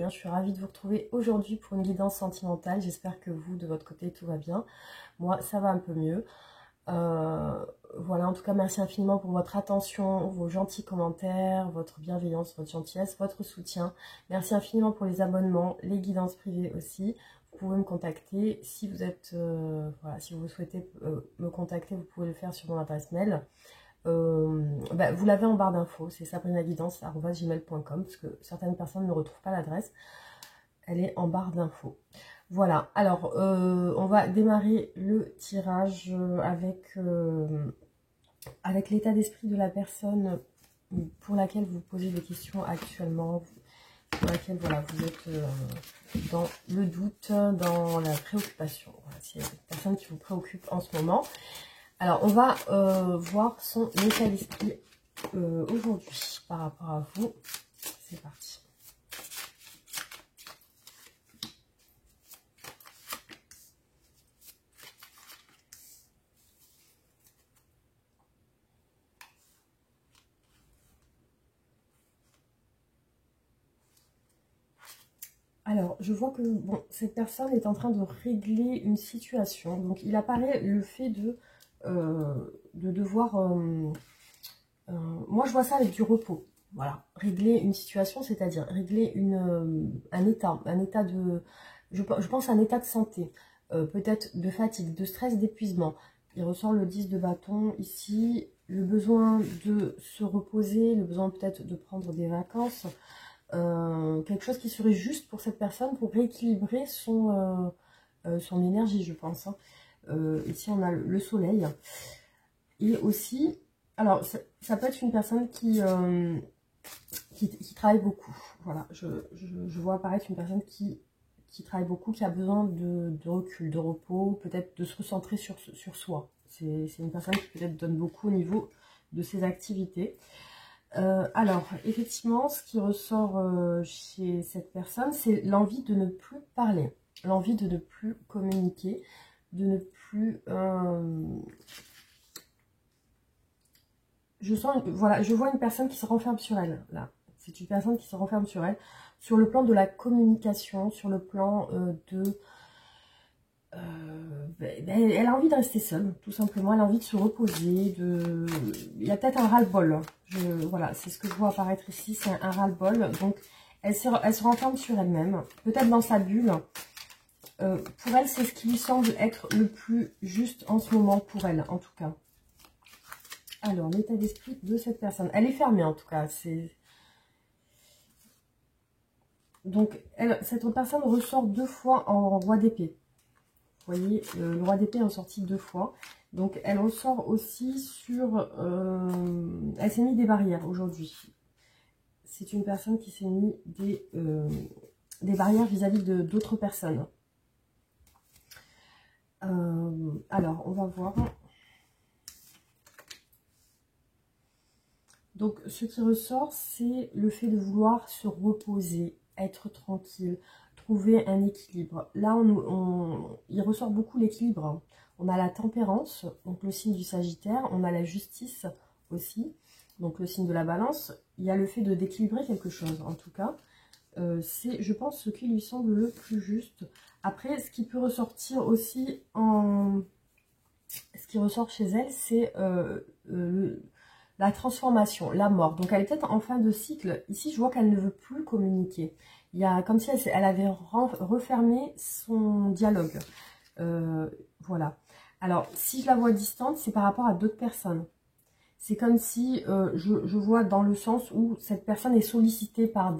bien? Je suis ravie de vous retrouver aujourd'hui pour une guidance sentimentale. J'espère que vous, de votre côté, tout va bien. Moi, ça va un peu mieux. Voilà, en tout cas, merci infiniment pour votre attention, vos gentils commentaires, votre bienveillance, votre gentillesse, votre soutien. Merci infiniment pour les abonnements, les guidances privées aussi. Vous pouvez me contacter si vous êtes, voilà, si vous souhaitez me contacter, vous pouvez le faire sur mon adresse mail. Vous l'avez en barre d'infos, c'est sabrinaguidance@gmail.com, parce que certaines personnes ne retrouvent pas l'adresse, elle est en barre d'infos. Voilà, alors on va démarrer le tirage avec l'état d'esprit de la personne pour laquelle vous posez des questions actuellement, pour laquelle voilà, vous êtes dans le doute, dans la préoccupation. Voilà, c'est une personne qui vous préoccupe en ce moment. Alors, on va voir son état d'esprit aujourd'hui par rapport à vous. C'est parti. Alors, je vois que bon, cette personne est en train de régler une situation. Donc, il apparaît le fait de devoir... moi, je vois ça avec du repos. Voilà, régler une situation, c'est-à-dire régler un état de... Je pense à un état de santé, peut-être de fatigue, de stress, d'épuisement. Il ressort le 10 de bâton ici, le besoin de se reposer, le besoin peut-être de prendre des vacances, quelque chose qui serait juste pour cette personne pour rééquilibrer son énergie, je pense. Hein. Ici, on a le soleil. Et aussi, alors, ça peut être une personne qui travaille beaucoup. Voilà, je vois apparaître une personne qui travaille beaucoup, qui a besoin de recul, de repos, peut-être de se recentrer sur soi. C'est une personne qui peut-être donne beaucoup au niveau de ses activités. Alors, effectivement, ce qui ressort chez cette personne, c'est l'envie de ne plus parler, l'envie de ne plus communiquer, de ne plus... voilà, je vois une personne qui se renferme sur elle, là. C'est une personne qui se renferme sur elle, sur le plan de la communication, sur le plan elle a envie de rester seule, tout simplement. Elle a envie de se reposer. Il y a peut-être un ras-le-bol. Voilà, c'est ce que je vois apparaître ici. C'est un ras-le-bol. Donc, elle se renferme sur elle-même, peut-être dans sa bulle. Pour elle, c'est ce qui lui semble être le plus juste en ce moment pour elle, en tout cas. Alors, l'état d'esprit de cette personne. Elle est fermée, en tout cas. Donc, cette personne ressort 2 fois en roi d'épée. Vous voyez, le roi d'épée est ressorti 2 fois. Donc, elle ressort aussi sur... elle s'est mis des barrières aujourd'hui. C'est une personne qui s'est mis des barrières vis-à-vis d'autres personnes. Alors, on va voir. Donc, ce qui ressort, c'est le fait de vouloir se reposer, être tranquille, trouver un équilibre. Là, il ressort beaucoup l'équilibre. Hein. On a la tempérance, donc le signe du Sagittaire. On a la justice aussi, donc le signe de la Balance. Il y a le fait de d'équilibrer quelque chose, en tout cas. C'est, je pense, ce qui lui semble le plus juste. Après, ce qui peut ressortir aussi ce qui ressort chez elle, c'est la transformation, la mort. Donc, elle est peut-être en fin de cycle. Ici, je vois qu'elle ne veut plus communiquer. Il y a comme si elle avait refermé son dialogue. Voilà. Alors, si je la vois distante, c'est par rapport à d'autres personnes. C'est comme si, je vois dans le sens où cette personne est sollicitée par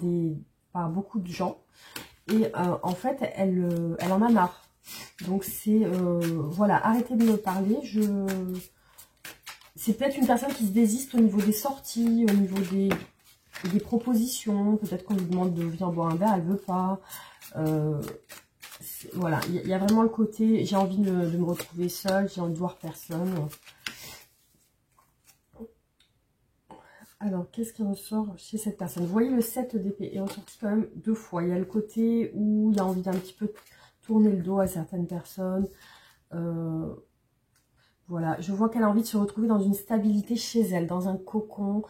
beaucoup de gens. Et en fait, elle en a marre. Donc, c'est, voilà, arrêtez de me parler. C'est peut-être une personne qui se désiste au niveau des sorties, au niveau des propositions. Peut-être qu'on lui demande de venir boire un verre, elle ne veut pas. Voilà, il y a vraiment le côté, j'ai envie de me retrouver seule, j'ai envie de voir personne. Alors, qu'est-ce qui ressort chez cette personne? Vous voyez, le 7 d'épée est ressorti quand même 2 fois. Il y a le côté où il y a envie d'un petit peu tourner le dos à certaines personnes. Voilà, je vois qu'elle a envie de se retrouver dans une stabilité chez elle, dans un cocon,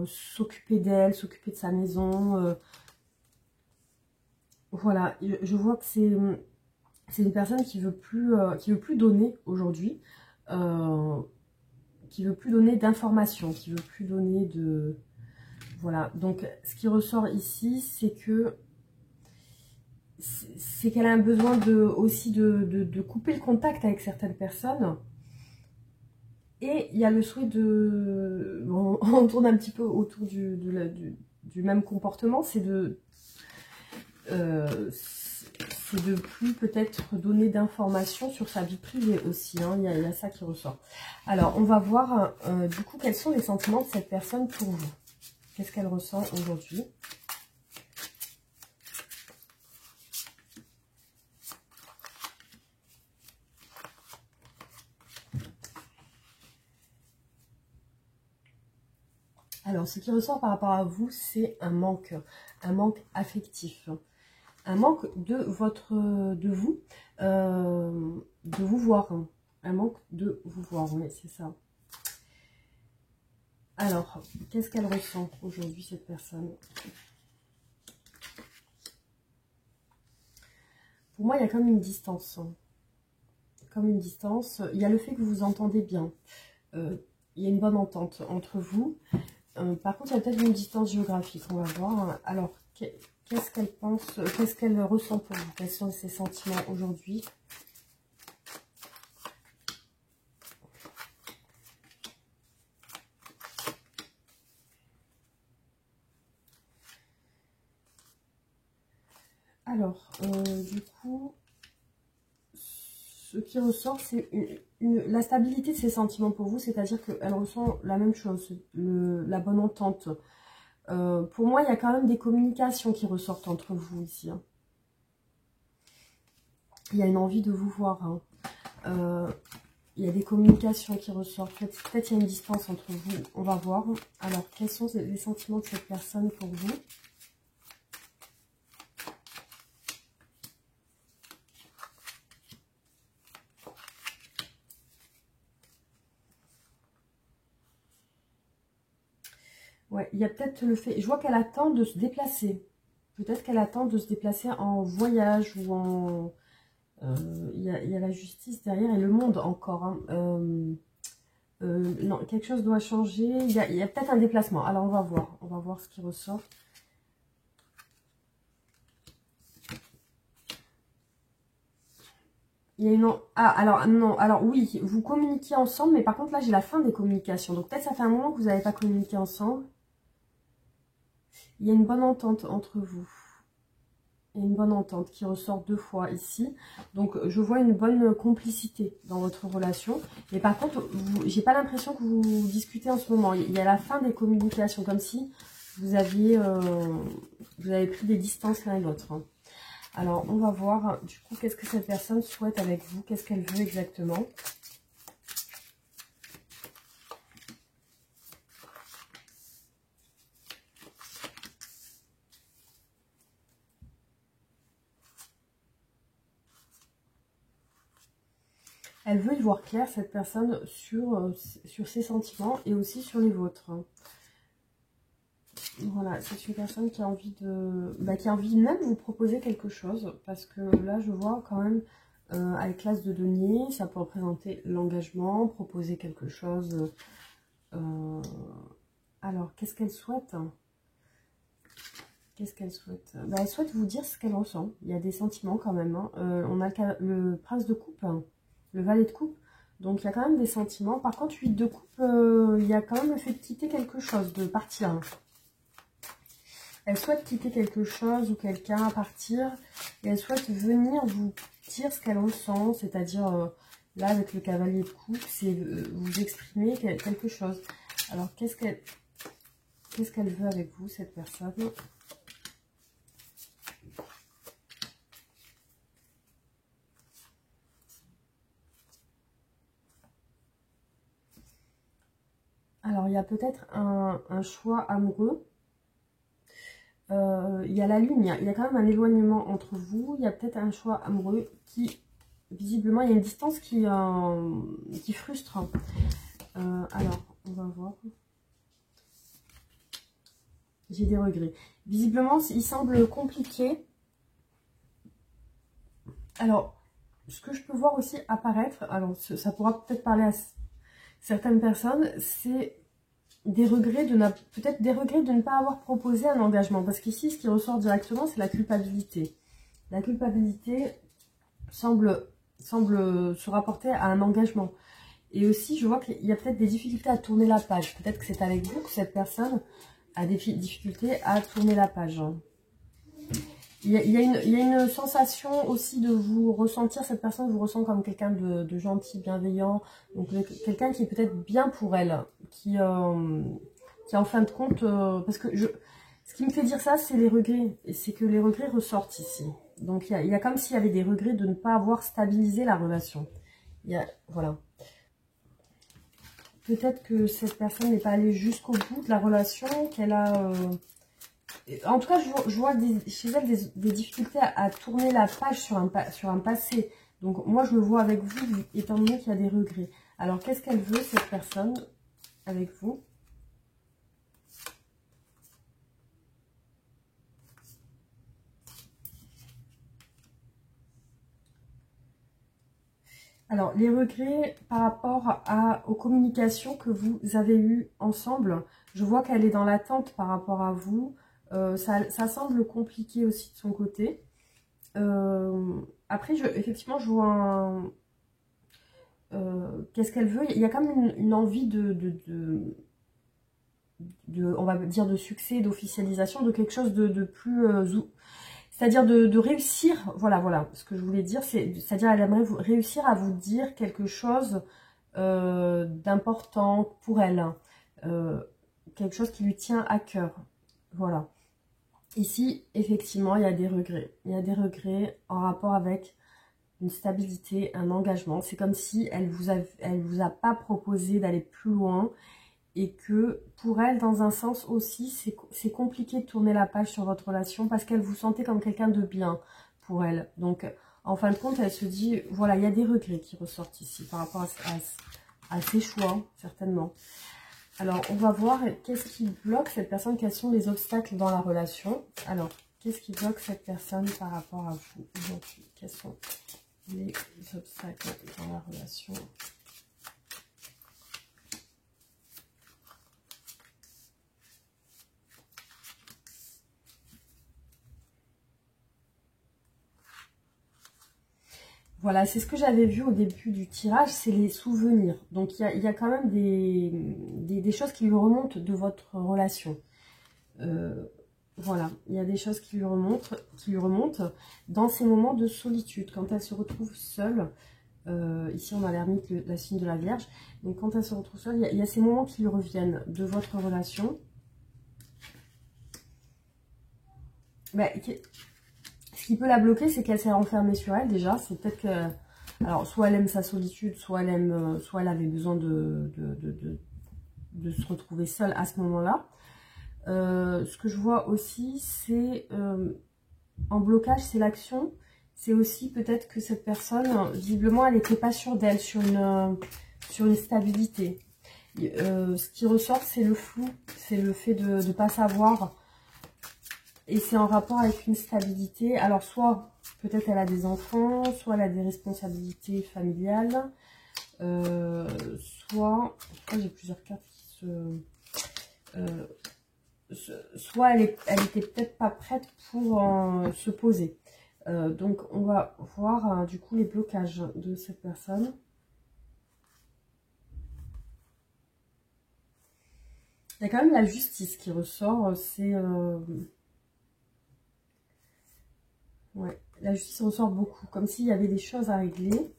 s'occuper d'elle, s'occuper de sa maison. Voilà, je vois que c'est une personne qui veut plus donner aujourd'hui, qui veut plus donner d'informations, qui veut plus donner de... Voilà, donc ce qui ressort ici, c'est qu'elle a un besoin aussi de couper le contact avec certaines personnes. Et il y a le souhait de... On tourne un petit peu autour du même comportement, c'est de plus peut-être donner d'informations sur sa vie privée aussi, hein. Il y a ça qui ressort. Alors, on va voir du coup quels sont les sentiments de cette personne pour vous. Qu'est-ce qu'elle ressent aujourd'hui? Alors, ce qui ressort par rapport à vous, c'est un manque affectif. Un manque de vous voir. Un manque de vous voir, oui, c'est ça. Alors, qu'est-ce qu'elle ressent aujourd'hui, cette personne? Pour moi, il y a comme une distance. Comme une distance. Il y a le fait que vous vous entendez bien. Il y a une bonne entente entre vous. Par contre, il y a peut-être une distance géographique, on va voir. Alors, qu'est-ce qu'elle pense, qu'est-ce qu'elle ressent pour vous? Quels sont ses sentiments aujourd'hui? Alors, du coup, ce qui ressort, c'est la stabilité de ses sentiments pour vous, c'est-à-dire qu'elle ressent la même chose, la bonne entente. Pour moi, il y a quand même des communications qui ressortent entre vous ici, hein. Il y a une envie de vous voir, hein. Il y a des communications qui ressortent. Peut-être il y a une distance entre vous. On va voir. Alors, quels sont les sentiments de cette personne pour vous? Ouais, il y a peut-être le fait... Je vois qu'elle attend de se déplacer. Peut-être qu'elle attend de se déplacer en voyage ou en... il y a la justice derrière et le monde encore, hein. Non, quelque chose doit changer. Il y a peut-être un déplacement. Alors, on va voir. On va voir ce qui ressort. Il y a une... Ah, alors, non. Alors, oui, vous communiquez ensemble, mais par contre, là, j'ai la fin des communications. Donc, peut-être ça fait un moment que vous n'avez pas communiqué ensemble. Il y a une bonne entente entre vous. Il y a une bonne entente qui ressort 2 fois ici. Donc, je vois une bonne complicité dans votre relation. Mais par contre, j'ai pas l'impression que vous discutez en ce moment. Il y a la fin des communications, comme si vous avez pris des distances l'un et l'autre, hein. Alors, on va voir, du coup, qu'est-ce que cette personne souhaite avec vous? Qu'est-ce qu'elle veut exactement? Elle veut y voir clair, cette personne, sur ses sentiments et aussi sur les vôtres. Voilà, c'est une personne qui a envie qui a envie même de vous proposer quelque chose. Parce que là, je vois quand même, avec l'as de denier, ça peut représenter l'engagement, proposer quelque chose. Alors, qu'est-ce qu'elle souhaite? Qu'est-ce qu'elle souhaite? Elle souhaite vous dire ce qu'elle ressent. Il y a des sentiments quand même, hein. On a le prince de coupe, hein, le valet de coupe. Donc, il y a quand même des sentiments. Par contre, 8 de coupe, il y a quand même le fait de quitter quelque chose, de partir, hein. Elle souhaite quitter quelque chose ou quelqu'un, partir. Et elle souhaite venir vous dire ce qu'elle ressent. C'est-à-dire, là, avec le cavalier de coupe, c'est vous exprimer quelque chose. Alors, qu'est-ce qu'elle veut avec vous, cette personne? Alors, il y a peut-être un choix amoureux. Il y a la lune, il y a quand même un éloignement entre vous. Il y a peut-être un choix amoureux qui, visiblement, il y a une distance qui frustre. Alors, on va voir. J'ai des regrets. Visiblement, il semble compliqué Alors, ce que je peux voir aussi apparaître, alors ça pourra peut-être parler à certaines personnes, c'est des regrets peut-être des regrets de ne pas avoir proposé un engagement. Parce qu'ici, ce qui ressort directement, c'est la culpabilité. La culpabilité semble se rapporter à un engagement. Et aussi, je vois qu'il y a peut-être des difficultés à tourner la page. Peut-être que c'est avec vous que cette personne a des difficultés à tourner la page. Il y a une sensation aussi de vous ressentir, cette personne vous ressent comme quelqu'un de gentil, bienveillant, donc quelqu'un qui est peut-être bien pour elle, qui en fin de compte, parce que ce qui me fait dire ça, c'est les regrets, et c'est que les regrets ressortent ici. Donc il y a comme s'il y avait des regrets de ne pas avoir stabilisé la relation. Voilà. Peut-être que cette personne n'est pas allée jusqu'au bout de la relation, qu'elle a... En tout cas, je vois chez elle des difficultés à tourner la page sur un passé. Donc moi, je le vois avec vous, étant donné qu'il y a des regrets. Alors, qu'est-ce qu'elle veut, cette personne, avec vous? Alors, les regrets par rapport aux communications que vous avez eues ensemble, je vois qu'elle est dans l'attente par rapport à vous. Ça semble compliqué aussi de son côté. Après, effectivement, je vois qu'est-ce qu'elle veut? Il y a quand même une envie on va dire, de succès, d'officialisation, de quelque chose de plus... c'est-à-dire de réussir, voilà, ce que je voulais dire, c'est-à-dire elle aimerait réussir à vous dire quelque chose d'important pour elle, quelque chose qui lui tient à cœur, voilà. Ici, effectivement, il y a des regrets. Il y a des regrets en rapport avec une stabilité, un engagement. C'est comme si elle vous a pas proposé d'aller plus loin et que pour elle, dans un sens aussi, c'est compliqué de tourner la page sur votre relation parce qu'elle vous sentait comme quelqu'un de bien pour elle. Donc, en fin de compte, elle se dit, voilà, il y a des regrets qui ressortent ici par rapport à ses choix, certainement. Alors, on va voir qu'est-ce qui bloque cette personne, quels sont les obstacles dans la relation. Alors, qu'est-ce qui bloque cette personne par rapport à vous aujourd'hui? Quels sont les obstacles dans la relation? Voilà, c'est ce que j'avais vu au début du tirage, c'est les souvenirs. Donc, il y a quand même des choses qui lui remontent de votre relation. Voilà, il y a des choses qui lui remontent dans ces moments de solitude, quand elle se retrouve seule. Ici, on a l'ermite, la signe de la Vierge. Donc, quand elle se retrouve seule, il y a ces moments qui lui reviennent de votre relation. Ben, ce qui peut la bloquer, c'est qu'elle s'est renfermée sur elle, déjà. C'est peut-être que... Alors, soit elle aime sa solitude, soit elle avait besoin de se retrouver seule à ce moment-là. Ce que je vois aussi, c'est... en blocage, c'est l'action. C'est aussi peut-être que cette personne, visiblement, elle n'était pas sûre d'elle, sur une stabilité. Ce qui ressort, c'est le flou. C'est le fait de ne pas savoir... Et c'est en rapport avec une stabilité. Alors, soit peut-être elle a des enfants, soit elle a des responsabilités familiales, soit... j'ai plusieurs cartes qui soit elle était peut-être pas prête pour se poser. Donc, on va voir du coup les blocages de cette personne. Il y a quand même la justice qui ressort. C'est... ouais, la justice ressort beaucoup, comme s'il y avait des choses à régler,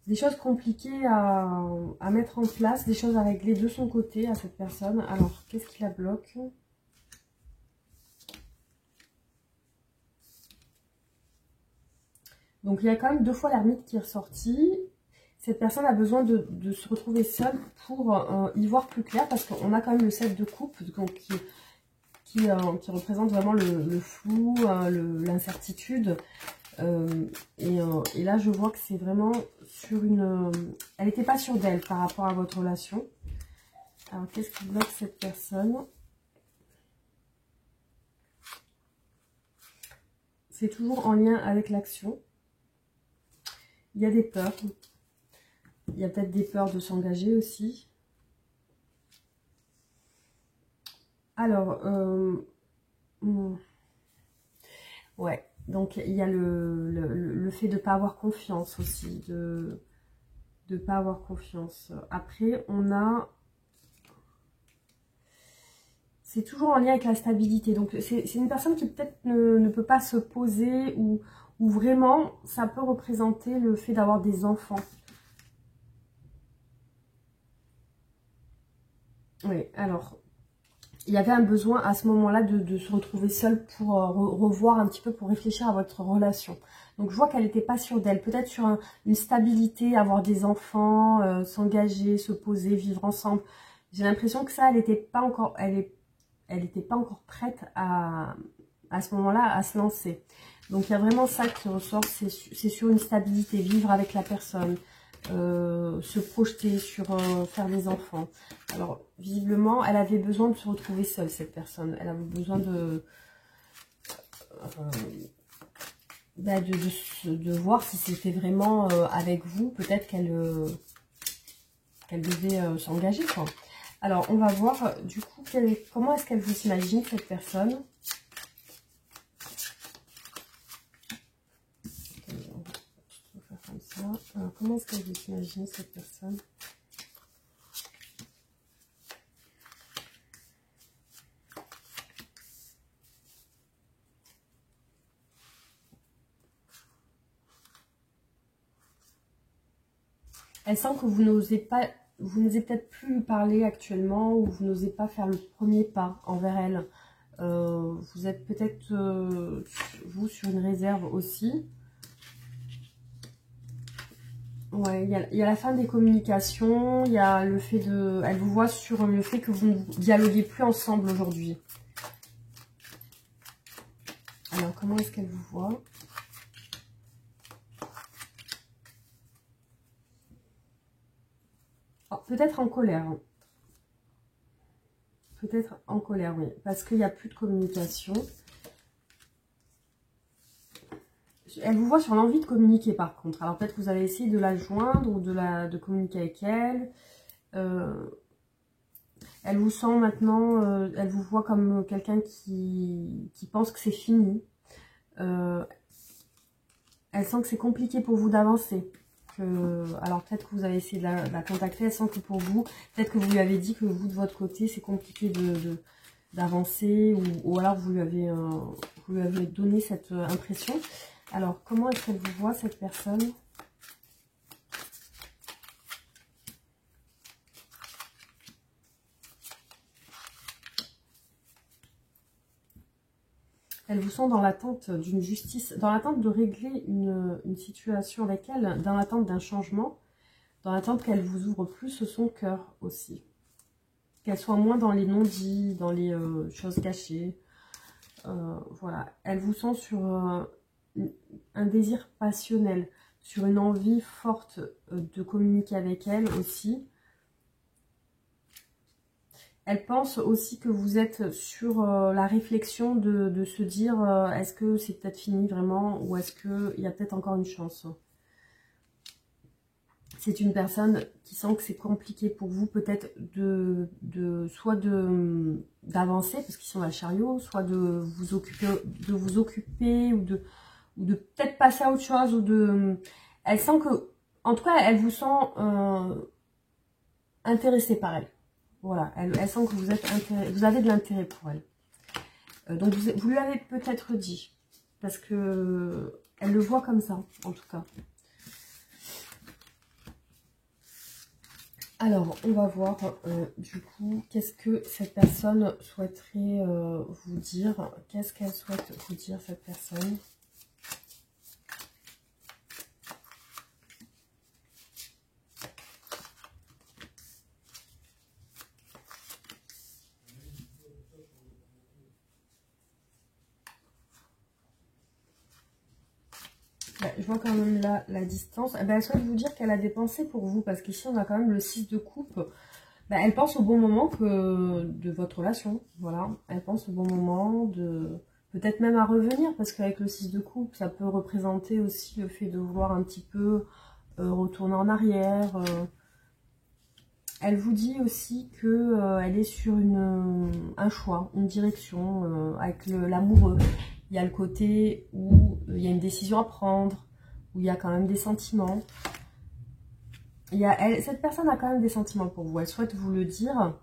des choses compliquées à mettre en place, des choses à régler de son côté à cette personne. Alors, qu'est-ce qui la bloque? Donc, il y a quand même 2 fois l'ermite qui est ressorti. Cette personne a besoin de se retrouver seule pour y voir plus clair, parce qu'on a quand même le 7 de coupe, donc qui représente vraiment le flou, l'incertitude. Et là, je vois que c'est vraiment sur une... elle n'était pas sûre d'elle par rapport à votre relation. Alors, qu'est-ce qui bloque cette personne? C'est toujours en lien avec l'action. Il y a des peurs. Il y a peut-être des peurs de s'engager aussi. Alors, ouais. Donc, il y a le fait de ne pas avoir confiance aussi. De ne pas avoir confiance. Après, on a... C'est toujours en lien avec la stabilité. Donc, c'est une personne qui peut-être ne peut pas se poser ou vraiment, ça peut représenter le fait d'avoir des enfants. Oui, alors, il y avait un besoin à ce moment-là de se retrouver seule pour revoir un petit peu, pour réfléchir à votre relation. Donc, je vois qu'elle n'était pas sûre d'elle. Peut-être sur une stabilité, avoir des enfants, s'engager, se poser, vivre ensemble. J'ai l'impression que ça, elle n'était pas encore... Elle n'était pas encore prête à ce moment-là à se lancer. Donc il y a vraiment ça qui ressort, c'est sur une stabilité, vivre avec la personne, se projeter sur faire des enfants. Alors visiblement, elle avait besoin de se retrouver seule, cette personne. Elle avait besoin de voir si c'était vraiment avec vous, peut-être qu'elle devait s'engager, quoi. Alors, on va voir, du coup, comment est-ce qu'elle vous imagine, cette personne. On va faire comme ça. Alors, comment est-ce qu'elle vous imagine, cette personne? Elle sent que vous n'osez pas... Vous n'osez peut-être plus lui parler actuellement, ou vous n'osez pas faire le premier pas envers elle. Vous êtes peut-être, vous, sur une réserve aussi. Ouais, il y a la fin des communications, il y a le fait de... Elle vous voit sur le fait que vous ne dialoguez plus ensemble aujourd'hui. Alors, comment est-ce qu'elle vous voit? Oh, peut-être en colère. Peut-être en colère, oui. Parce qu'il n'y a plus de communication. Elle vous voit sur l'envie de communiquer, par contre. Alors, peut-être que vous avez essayé de la joindre ou de communiquer avec elle. Elle vous sent maintenant... elle vous voit comme quelqu'un qui pense que c'est fini. Elle sent que c'est compliqué pour vous d'avancer. Alors peut-être que vous avez essayé de la contacter, elle sent que pour vous, peut-être que vous lui avez dit que vous de votre côté c'est compliqué d'avancer, ou alors vous lui avez donné cette impression. Alors comment est-ce qu'elle vous voit, cette personne? Elle vous sent dans l'attente d'une justice, dans l'attente de régler une situation avec elle, dans l'attente d'un changement, dans l'attente qu'elle vous ouvre plus son cœur aussi. Qu'elle soit moins dans les non-dits, dans les choses cachées. Voilà. Elle vous sent sur un désir passionnel, sur une envie forte de communiquer avec elle aussi. Elle pense aussi que vous êtes sur la réflexion de se dire est-ce que c'est peut-être fini vraiment, ou est-ce qu'il y a peut-être encore une chance. C'est une personne qui sent que c'est compliqué pour vous, peut-être soit d'avancer, parce qu'ils sont dans le chariot, soit de vous occuper ou de peut-être passer à autre chose, elle sent que, en tout cas, elle vous sent intéressé par elle. Voilà, elle sent que vous avez de l'intérêt pour elle. Donc vous lui avez peut-être dit, parce que elle le voit comme ça, en tout cas. Alors, on va voir du coup, qu'est-ce que cette personne souhaiterait vous dire. Qu'est-ce qu'elle souhaite vous dire, cette personne? Je vois quand même là la distance. Eh ben, elle souhaite vous dire qu'elle a des pensées pour vous, parce qu'ici on a quand même le 6 de coupe. Ben, elle pense au bon moment de votre relation. Voilà, elle pense au bon moment peut-être même à revenir, parce qu'avec le 6 de coupe, ça peut représenter aussi le fait de vouloir un petit peu retourner en arrière. Elle vous dit aussi que elle est sur un choix, une direction, avec l'amoureux. Il y a le côté où il y a une décision à prendre, où il y a quand même des sentiments. Cette personne a quand même des sentiments pour vous, elle souhaite vous le dire.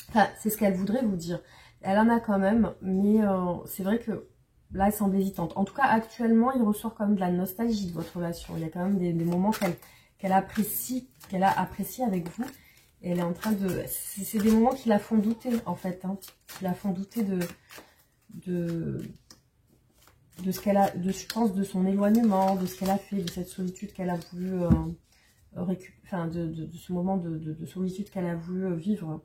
Enfin, c'est ce qu'elle voudrait vous dire. Elle en a quand même, mais c'est vrai que là, elle semble hésitante. En tout cas, actuellement, il ressort quand même de la nostalgie de votre relation. Il y a quand même des moments qu'elle apprécie, qu'elle a apprécié avec vous. Et elle est en train de... C'est des moments qui la font douter, en fait. Hein, qui la font douter de ce qu'elle a, je pense, de son éloignement, de ce qu'elle a fait, de cette solitude qu'elle a voulu récupérer, enfin, de ce moment de solitude qu'elle a voulu vivre.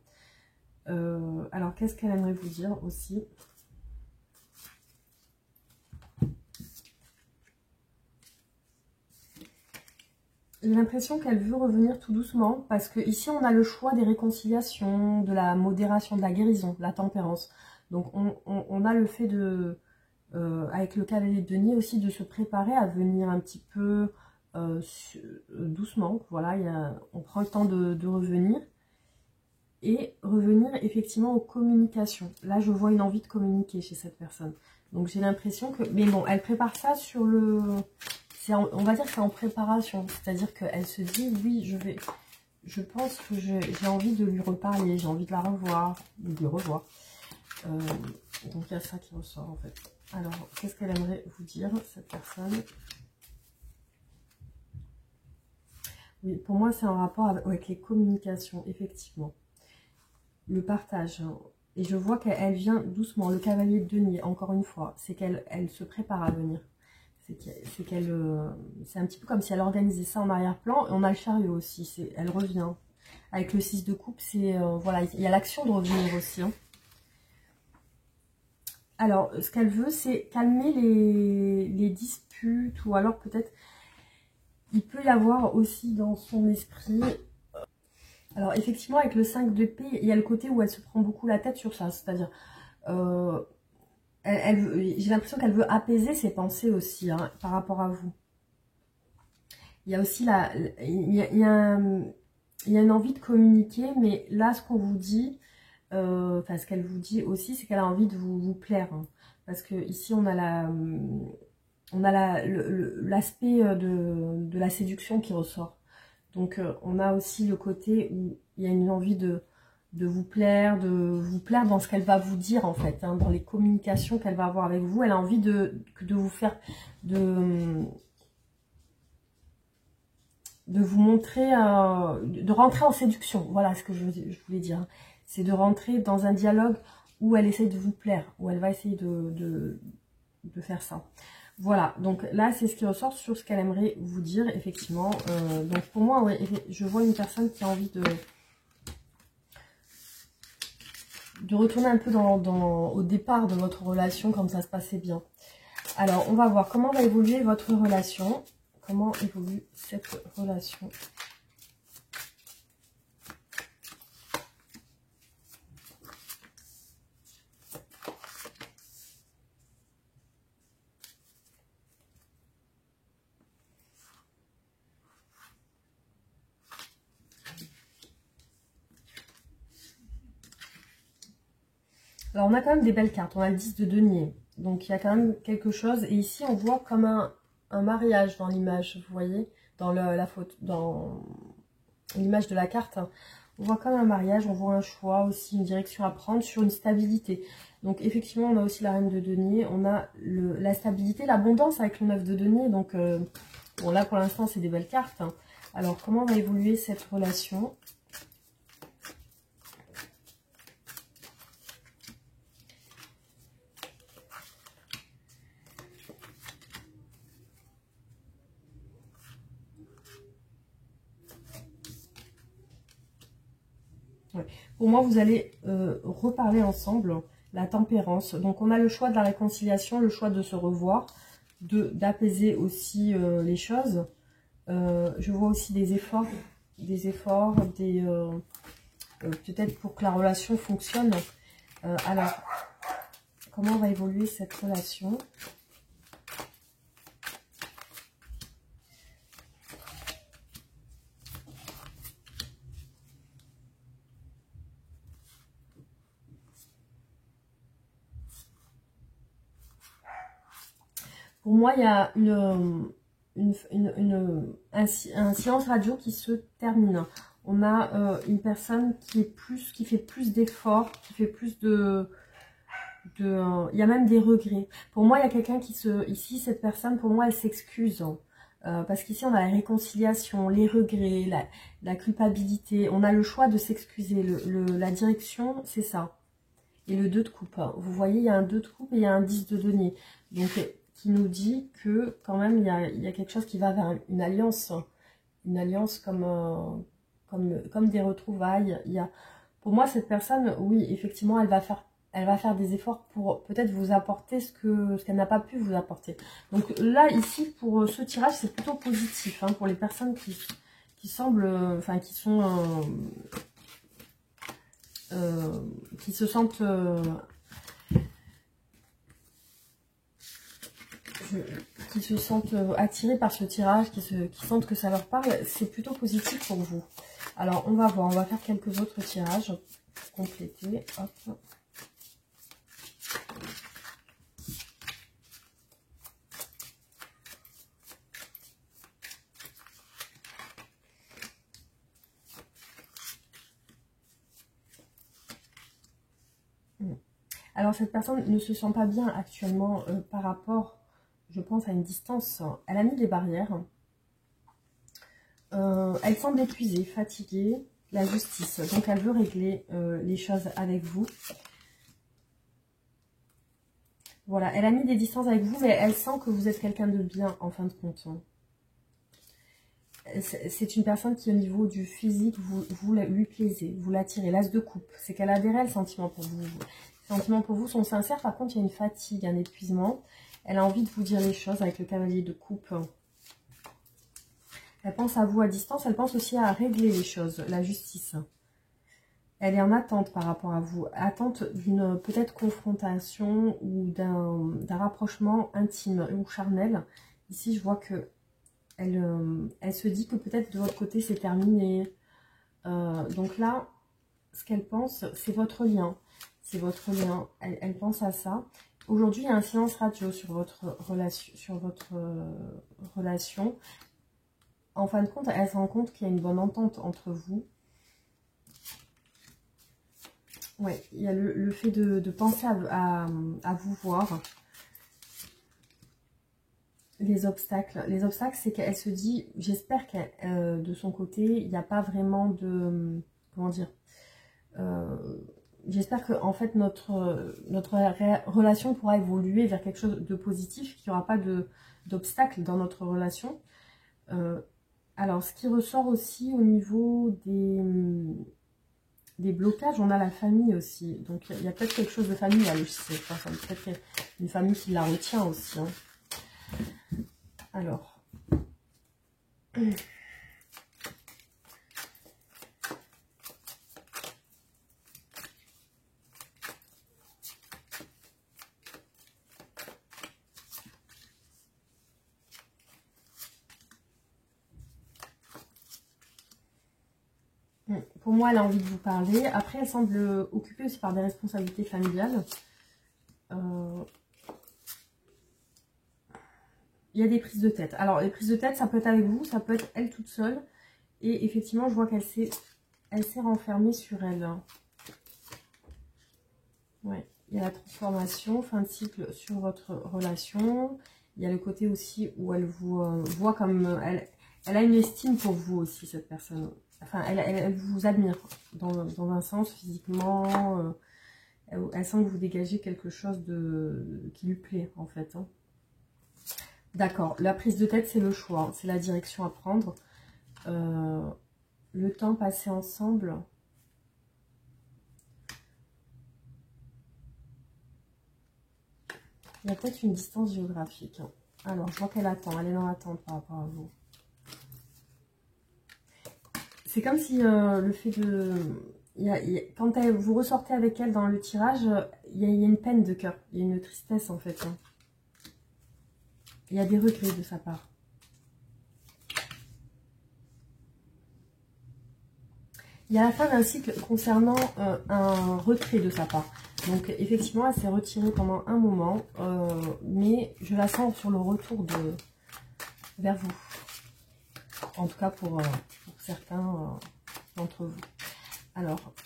Alors, qu'est-ce qu'elle aimerait vous dire aussi? J'ai l'impression qu'elle veut revenir tout doucement, parce que ici on a le choix des réconciliations, de la modération, de la guérison, de la tempérance. Donc on a le fait de, avec le cavalier de denier aussi, de se préparer à venir un petit peu doucement. Voilà, on prend le temps de revenir. Et revenir effectivement aux communications. Là, je vois une envie de communiquer chez cette personne. Donc, j'ai l'impression que... Mais bon, elle prépare ça sur le... On va dire que c'est en préparation. C'est-à-dire qu'elle se dit, oui, je pense que j'ai envie de lui reparler, j'ai envie de la revoir, de le revoir. Donc, il y a ça qui ressort, en fait. Alors, qu'est-ce qu'elle aimerait vous dire, cette personne? Oui, pour moi, c'est en rapport avec les communications, effectivement. Le partage. Et je vois qu'elle vient doucement. Le cavalier de denier, encore une fois, c'est qu'elle se prépare à venir. C'est un petit peu comme si elle organisait ça en arrière-plan. Et on a le chariot aussi, elle revient. Avec le 6 de coupe, voilà, il y a l'action de revenir aussi. Hein. Alors, ce qu'elle veut, c'est calmer les disputes, ou alors peut-être, il peut y avoir aussi dans son esprit... Alors, effectivement, avec le 5 d'épée, il y a le côté où elle se prend beaucoup la tête sur ça. C'est-à-dire, j'ai l'impression qu'elle veut apaiser ses pensées aussi, hein, par rapport à vous. Il y a aussi il y a une envie de communiquer, mais là, ce qu'on vous dit, enfin, ce qu'elle vous dit aussi, c'est qu'elle a envie de vous plaire. Hein, parce que ici, on a l'aspect de la séduction qui ressort. Donc, on a aussi le côté où il y a une envie de vous plaire dans ce qu'elle va vous dire, en fait, hein, dans les communications qu'elle va avoir avec vous. Elle a envie de vous faire, de vous montrer, de rentrer en séduction. Voilà ce que je voulais dire. C'est de rentrer dans un dialogue où elle essaye de vous plaire, où elle va essayer de faire ça. Voilà, donc là, c'est ce qui ressort sur ce qu'elle aimerait vous dire, effectivement. Donc pour moi, ouais, je vois une personne qui a envie de retourner un peu au départ de votre relation, comme ça se passait bien. Alors, on va voir comment va évoluer votre relation. Comment évolue cette relation ? Alors, on a quand même des belles cartes. On a le 10 de denier. Donc, il y a quand même quelque chose. Et ici, on voit comme un mariage dans l'image, vous voyez, dans la photo, dans l'image de la carte. On voit comme un mariage, on voit un choix aussi, une direction à prendre sur une stabilité. Donc, effectivement, on a aussi la reine de denier. On a la stabilité, l'abondance avec le 9 de denier. Donc, bon, là, pour l'instant, c'est des belles cartes. Alors, comment va évoluer cette relation ? Ouais. Pour moi, vous allez reparler ensemble, la tempérance. Donc, on a le choix de la réconciliation, le choix de se revoir, d'apaiser aussi les choses. Je vois aussi des efforts, peut-être pour que la relation fonctionne. Alors, comment va évoluer cette relation. Pour moi, il y a un silence radio qui se termine. On a une personne qui fait plus d'efforts, qui fait plus il y a même des regrets. Pour moi, il y a quelqu'un ici, cette personne, pour moi, elle s'excuse. Parce qu'ici, on a la réconciliation, les regrets, la culpabilité. On a le choix de s'excuser. La direction, c'est ça. Et le 2 de coupe. Vous voyez, il y a un 2 de coupe et il y a un 10 de denier. Donc, qui nous dit que quand même, il y a quelque chose qui va vers une alliance. Une alliance comme des retrouvailles. Pour moi, cette personne, oui, effectivement, elle va faire des efforts pour peut-être vous apporter ce qu'elle n'a pas pu vous apporter. Donc là, ici, pour ce tirage, c'est plutôt positif, hein, pour les personnes qui semblent, enfin, qui se sentent attirés par ce tirage, qui sentent que ça leur parle, c'est plutôt positif pour vous. Alors, on va voir, on va faire quelques autres tirages pour compléter. Hop. Alors, cette personne ne se sent pas bien actuellement par rapport, je pense, à une distance. Elle a mis des barrières. Elle semble épuisée, fatiguée. La justice. Donc, elle veut régler les choses avec vous. Voilà, elle a mis des distances avec vous, mais elle sent que vous êtes quelqu'un de bien, en fin de compte. C'est une personne qui, au niveau du physique, vous lui plaisez, vous l'attirez. L'as de coupe, c'est qu'elle a des réels sentiments pour vous. Les sentiments pour vous sont sincères, par contre, il y a une fatigue, un épuisement. Elle a envie de vous dire les choses avec le cavalier de coupe. Elle pense à vous à distance, elle pense aussi à régler les choses, la justice. Elle est en attente par rapport à vous, attente d'une peut-être confrontation ou d'un rapprochement intime ou charnel. Ici, je vois que elle se dit que peut-être de votre côté, c'est terminé. Donc là, ce qu'elle pense, c'est votre lien. C'est votre lien. Elle pense à ça. Aujourd'hui, il y a un silence radio sur votre relation. En fin de compte, elle se rend compte qu'il y a une bonne entente entre vous. Ouais, il y a le fait de penser à vous voir. Les obstacles. Les obstacles, c'est qu'elle se dit, j'espère que de son côté, il n'y a pas vraiment de... Comment dire, j'espère que en fait notre relation pourra évoluer vers quelque chose de positif, qu'il n'y aura pas d'obstacles dans notre relation. Alors, ce qui ressort aussi au niveau des blocages, on a la famille aussi. Donc, il y a peut-être quelque chose de familial, je sais pas. Peut-être une famille qui la retient aussi. Hein. Alors... Pour moi, elle a envie de vous parler. Après, elle semble occupée aussi par des responsabilités familiales. Il y a des prises de tête. Alors, les prises de tête, ça peut être avec vous, ça peut être elle toute seule. Et effectivement, je vois qu'elle s'est renfermée sur elle. Ouais. Il y a la transformation, fin de cycle sur votre relation. Il y a le côté aussi où elle vous voit comme... Elle a une estime pour vous aussi, cette personne. Enfin, elle vous admire dans un sens, physiquement. Elle sent que vous dégagez quelque chose qui lui plaît, en fait. Hein. D'accord. La prise de tête, c'est le choix. Hein. C'est la direction à prendre. Le temps passé ensemble. Il y a peut-être une distance géographique. Hein. Alors, je vois qu'elle attend. Elle est dans l'attente par rapport à vous. C'est comme si le fait Quand vous ressortez avec elle dans le tirage, il y a une peine de cœur, il y a une tristesse en fait. Hein. Il y a des regrets de sa part. Il y a la fin d'un cycle concernant un retrait de sa part. Donc effectivement, elle s'est retirée pendant un moment, mais je la sens sur le retour vers vous. En tout cas pour certains d'entre vous. Alors, hop.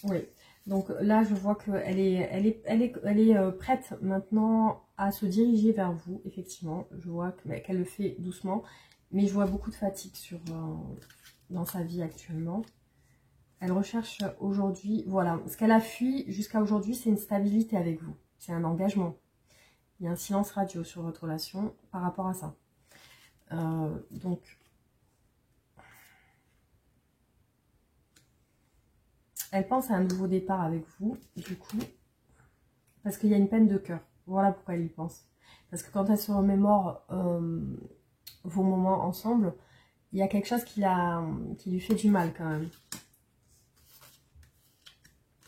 Oui, donc là je vois qu'elle est prête maintenant à se diriger vers vous, effectivement. Je vois qu'elle le fait doucement, mais je vois beaucoup de fatigue dans sa vie actuellement. Elle recherche aujourd'hui, voilà, ce qu'elle a fui jusqu'à aujourd'hui, c'est une stabilité avec vous, c'est un engagement. Il y a un silence radio sur votre relation par rapport à ça. Donc, elle pense à un nouveau départ avec vous, du coup, parce qu'il y a une peine de cœur. Voilà pourquoi elle y pense. Parce que quand elle se remémore vos moments ensemble, il y a quelque chose qui lui fait du mal quand même.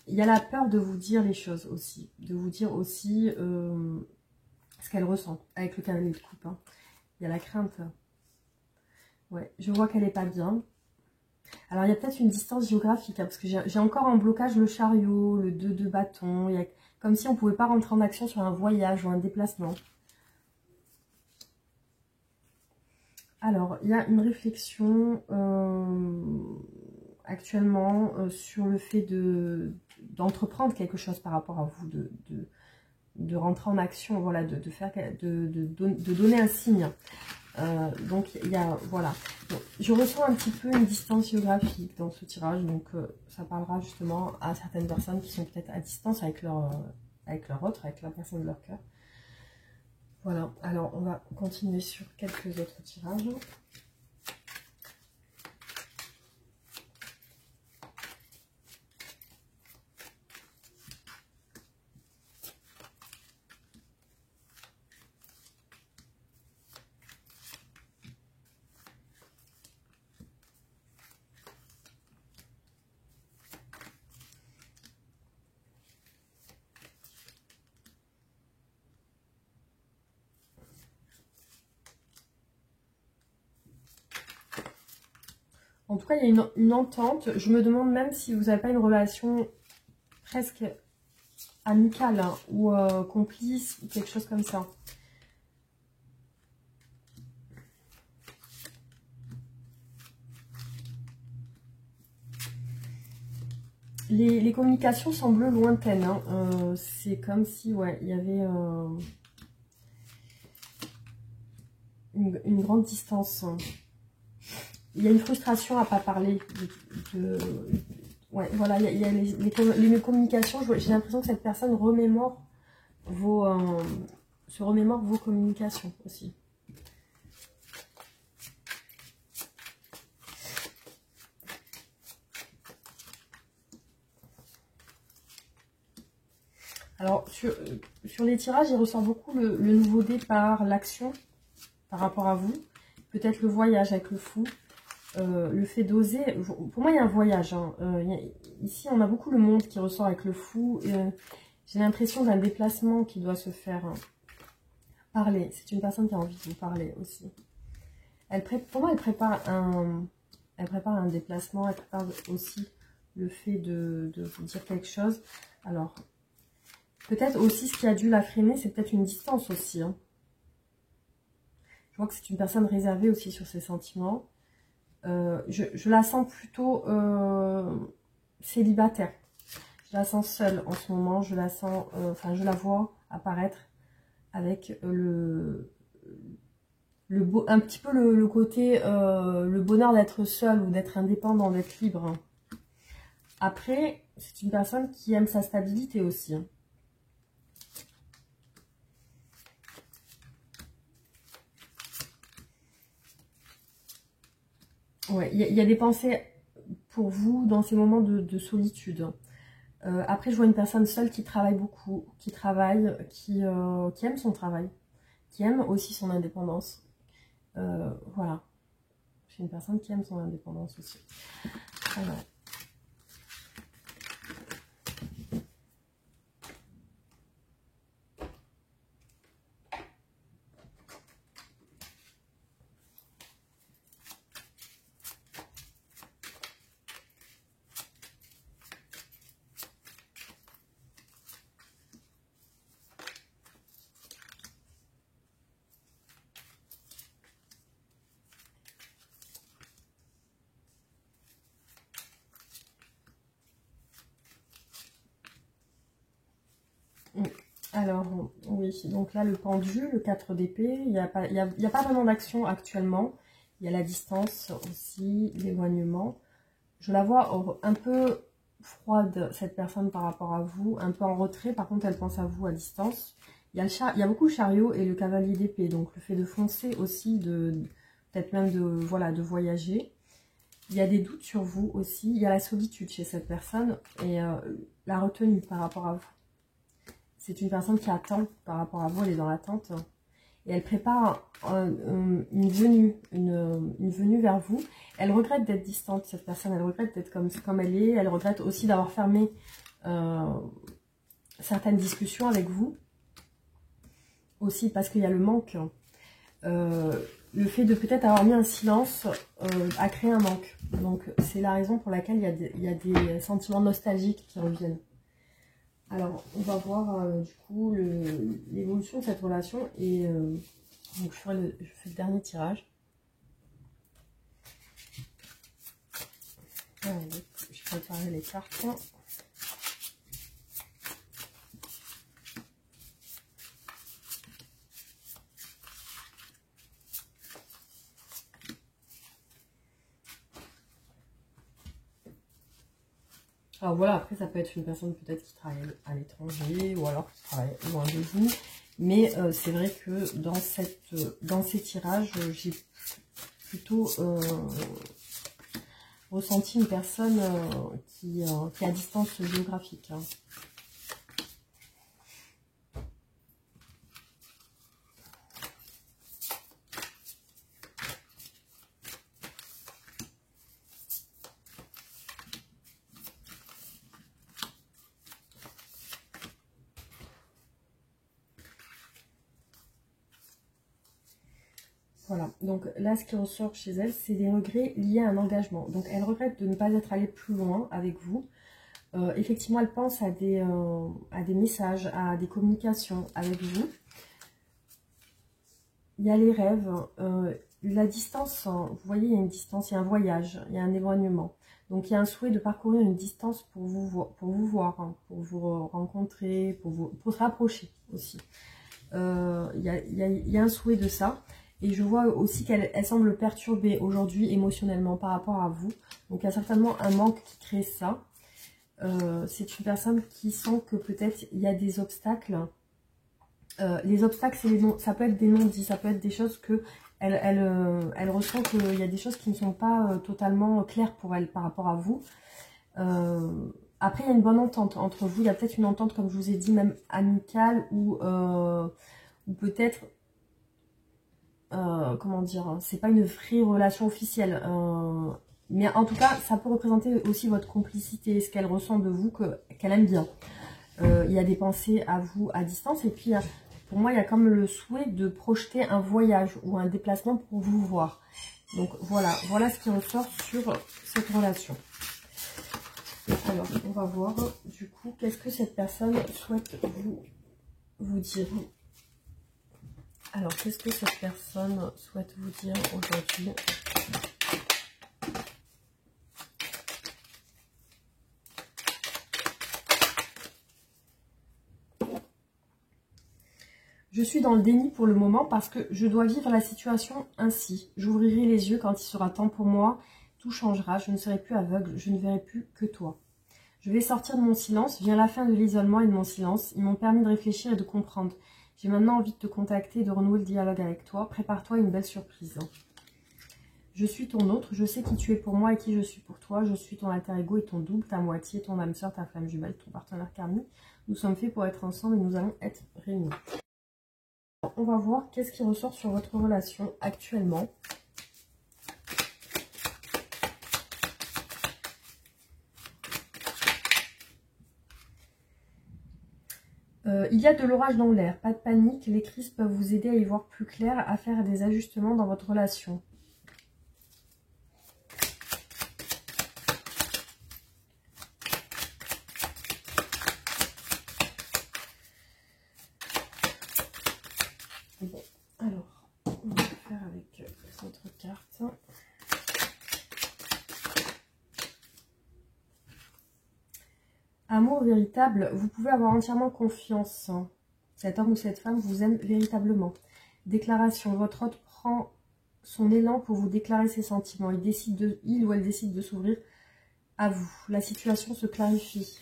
Il y a la peur de vous dire les choses aussi. De vous dire aussi ce qu'elle ressent avec le cavalier de coupe. Hein. Il y a la crainte. Ouais, je vois qu'elle n'est pas bien. Alors, il y a peut-être une distance géographique, hein, parce que j'ai encore en blocage le chariot, le 2 de bâton. Il y a, comme si on ne pouvait pas rentrer en action sur un voyage ou un déplacement. Alors, il y a une réflexion actuellement sur le fait d'entreprendre quelque chose par rapport à vous, de rentrer en action, voilà, de donner un signe. Donc il y a, voilà, donc, je ressens un petit peu une distance géographique dans ce tirage, donc ça parlera justement à certaines personnes qui sont peut-être à distance avec leur autre, avec la personne de leur cœur. Voilà, alors on va continuer sur quelques autres tirages. En tout cas, il y a une entente. Je me demande même si vous n'avez pas une relation presque amicale, hein, ou complice, ou quelque chose comme ça. Les communications semblent lointaines. Hein. C'est comme si, ouais, il y avait une grande distance. Il y a une frustration à ne pas parler. Ouais, voilà, il y a les communications. J'ai l'impression que cette personne remémore se remémore vos communications aussi. Alors, sur les tirages, il ressort beaucoup le nouveau départ, l'action par rapport à vous. Peut-être le voyage avec le fou. Le fait d'oser. Pour moi, il y a un voyage. Hein. Ici, on a beaucoup le monde qui ressort avec le fou. J'ai l'impression d'un déplacement qui doit se faire parler. C'est une personne qui a envie de vous parler aussi. Pour moi, elle prépare un déplacement. Elle prépare aussi le fait de vous dire quelque chose. Alors, peut-être aussi ce qui a dû la freiner, c'est peut-être une distance aussi. Hein. Je vois que c'est une personne réservée aussi sur ses sentiments. Je la sens plutôt célibataire. Je la sens seule en ce moment, je la sens, enfin je la vois apparaître avec un petit peu le côté, le bonheur d'être seule ou d'être indépendant, d'être libre. Après, c'est une personne qui aime sa stabilité aussi. Ouais, il y a des pensées pour vous dans ces moments de solitude. Après, je vois une personne seule qui travaille beaucoup, qui travaille, qui aime son travail, qui aime aussi son indépendance. Voilà. J'ai une personne qui aime son indépendance aussi. Alors. Alors, oui, donc là, le pendu, le 4 d'épée, il n'y a pas vraiment d'action actuellement. Il y a la distance aussi, l'éloignement. Je la vois un peu froide, cette personne, par rapport à vous, un peu en retrait. Par contre, elle pense à vous à distance. Il y a beaucoup le chariot et le cavalier d'épée, donc le fait de foncer aussi, peut-être même voilà, de voyager. Il y a des doutes sur vous aussi. Il y a la solitude chez cette personne et la retenue par rapport à vous. C'est une personne qui attend par rapport à vous, elle est dans l'attente. Et elle prépare une venue vers vous. Elle regrette d'être distante, cette personne. Elle regrette d'être comme elle est. Elle regrette aussi d'avoir fermé certaines discussions avec vous. Aussi parce qu'il y a le manque. Le fait de peut-être avoir mis un silence a créé un manque. Donc c'est la raison pour laquelle il y a des sentiments nostalgiques qui reviennent. Alors, on va voir du coup l'évolution de cette relation et donc je fais le dernier tirage. Allez, je préparer les cartes. Alors voilà, après ça peut être une personne peut-être qui travaille à l'étranger ou alors qui travaille loin de vous. Mais c'est vrai que dans ces tirages, j'ai plutôt ressenti une personne qui est à distance géographique. Hein. Voilà, donc là, ce qui ressort chez elle, c'est des regrets liés à un engagement. Donc, elle regrette de ne pas être allée plus loin avec vous. Effectivement, elle pense à des messages, à des communications avec vous. Il y a les rêves, la distance, vous voyez, il y a une distance, il y a un voyage, il y a un éloignement. Donc, il y a un souhait de parcourir une distance pour vous voir, hein, pour vous rencontrer, pour se rapprocher aussi. Il y a un souhait de ça. Et je vois aussi qu'elle semble perturbée aujourd'hui émotionnellement par rapport à vous. Donc, il y a certainement un manque qui crée ça. C'est une personne qui sent que peut-être il y a des obstacles. Les obstacles, ça peut être des non-dits, ça peut être des choses que elle ressent qu'il y a des choses qui ne sont pas totalement claires pour elle par rapport à vous. Après, il y a une bonne entente entre vous. Il y a peut-être une entente, comme je vous ai dit, même amicale ou peut-être... comment dire, c'est pas une vraie relation officielle, mais en tout cas, ça peut représenter aussi votre complicité, ce qu'elle ressent de vous, qu'elle aime bien. Il y a des pensées à vous à distance, et puis pour moi, il y a comme le souhait de projeter un voyage ou un déplacement pour vous voir. Donc voilà ce qui ressort sur cette relation. Alors, on va voir du coup, qu'est-ce que cette personne souhaite vous dire. Alors, qu'est-ce que cette personne souhaite vous dire aujourd'hui? Je suis dans le déni pour le moment parce que je dois vivre la situation ainsi. J'ouvrirai les yeux quand il sera temps pour moi. Tout changera, je ne serai plus aveugle, je ne verrai plus que toi. Je vais sortir de mon silence, vient la fin de l'isolement et de mon silence. Ils m'ont permis de réfléchir et de comprendre. J'ai maintenant envie de te contacter et de renouer le dialogue avec toi. Prépare-toi à une belle surprise. Je suis ton autre, je sais qui tu es pour moi et qui je suis pour toi. Je suis ton alter ego et ton double, ta moitié, ton âme sœur, ta flamme jumelle, ton partenaire karmique. Nous sommes faits pour être ensemble et nous allons être réunis. On va voir qu'est-ce qui ressort sur votre relation actuellement. Il y a de l'orage dans l'air, pas de panique, les crises peuvent vous aider à y voir plus clair, à faire des ajustements dans votre relation. Bon, alors, on va faire avec les autres cartes. Amour véritable, vous pouvez avoir entièrement confiance. Cet homme ou cette femme vous aime véritablement. Déclaration, votre hôte prend son élan pour vous déclarer ses sentiments. Il ou elle décide de s'ouvrir à vous. La situation se clarifie.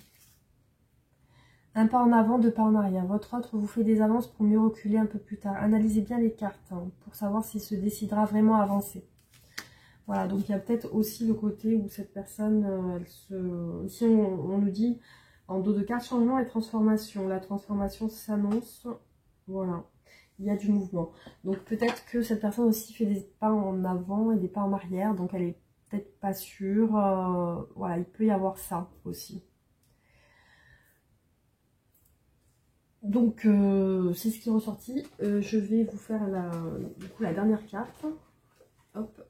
Un pas en avant, deux pas en arrière. Votre autre vous fait des avances pour mieux reculer un peu plus tard. Analysez bien les cartes pour savoir s'il se décidera vraiment à avancer. Voilà, donc il y a peut-être aussi le côté où cette personne, ici on nous dit en dos de carte, changement et transformation. La transformation s'annonce, voilà, il y a du mouvement. Donc peut-être que cette personne aussi fait des pas en avant et des pas en arrière, donc elle est peut-être pas sûre. Voilà, il peut y avoir ça aussi. Donc, c'est ce qui est ressorti. Je vais vous faire du coup, la dernière carte. Hop.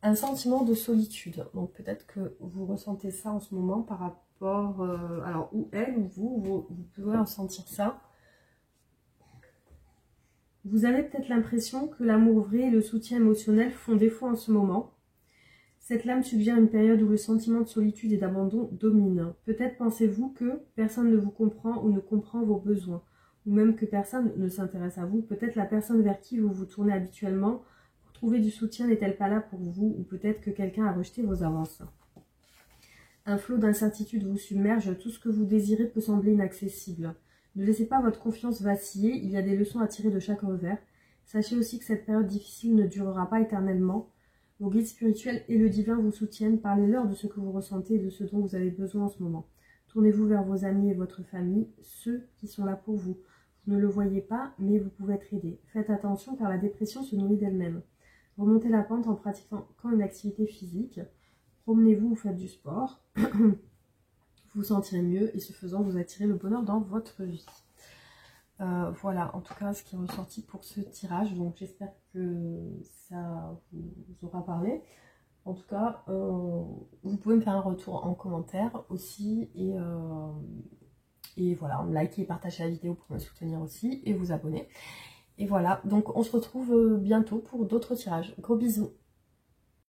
Un sentiment de solitude. Donc, peut-être que vous ressentez ça en ce moment par rapport... alors, ou elle ou vous pouvez ressentir ça. Vous avez peut-être l'impression que l'amour vrai et le soutien émotionnel font défaut en ce moment. Cette lame suggère une période où le sentiment de solitude et d'abandon domine. Peut-être pensez-vous que personne ne vous comprend ou ne comprend vos besoins, ou même que personne ne s'intéresse à vous. Peut-être la personne vers qui vous vous tournez habituellement pour trouver du soutien n'est-elle pas là pour vous, ou peut-être que quelqu'un a rejeté vos avances. Un flot d'incertitude vous submerge, tout ce que vous désirez peut sembler inaccessible. Ne laissez pas votre confiance vaciller, il y a des leçons à tirer de chaque revers. Sachez aussi que cette période difficile ne durera pas éternellement. Vos guides spirituels et le divin vous soutiennent. Parlez-leur de ce que vous ressentez et de ce dont vous avez besoin en ce moment. Tournez-vous vers vos amis et votre famille, ceux qui sont là pour vous. Vous ne le voyez pas, mais vous pouvez être aidé. Faites attention car la dépression se nourrit d'elle-même. Remontez la pente en pratiquant une activité physique. Promenez-vous ou faites du sport. Vous vous sentirez mieux et ce faisant, vous attirez le bonheur dans votre vie. Voilà, en tout cas, ce qui est ressorti pour ce tirage. Donc, j'espère que ça vous aura parlé. En tout cas, vous pouvez me faire un retour en commentaire aussi. Et voilà, likez et partagez la vidéo pour me soutenir aussi. Et vous abonner. Et voilà, donc on se retrouve bientôt pour d'autres tirages. Gros bisous.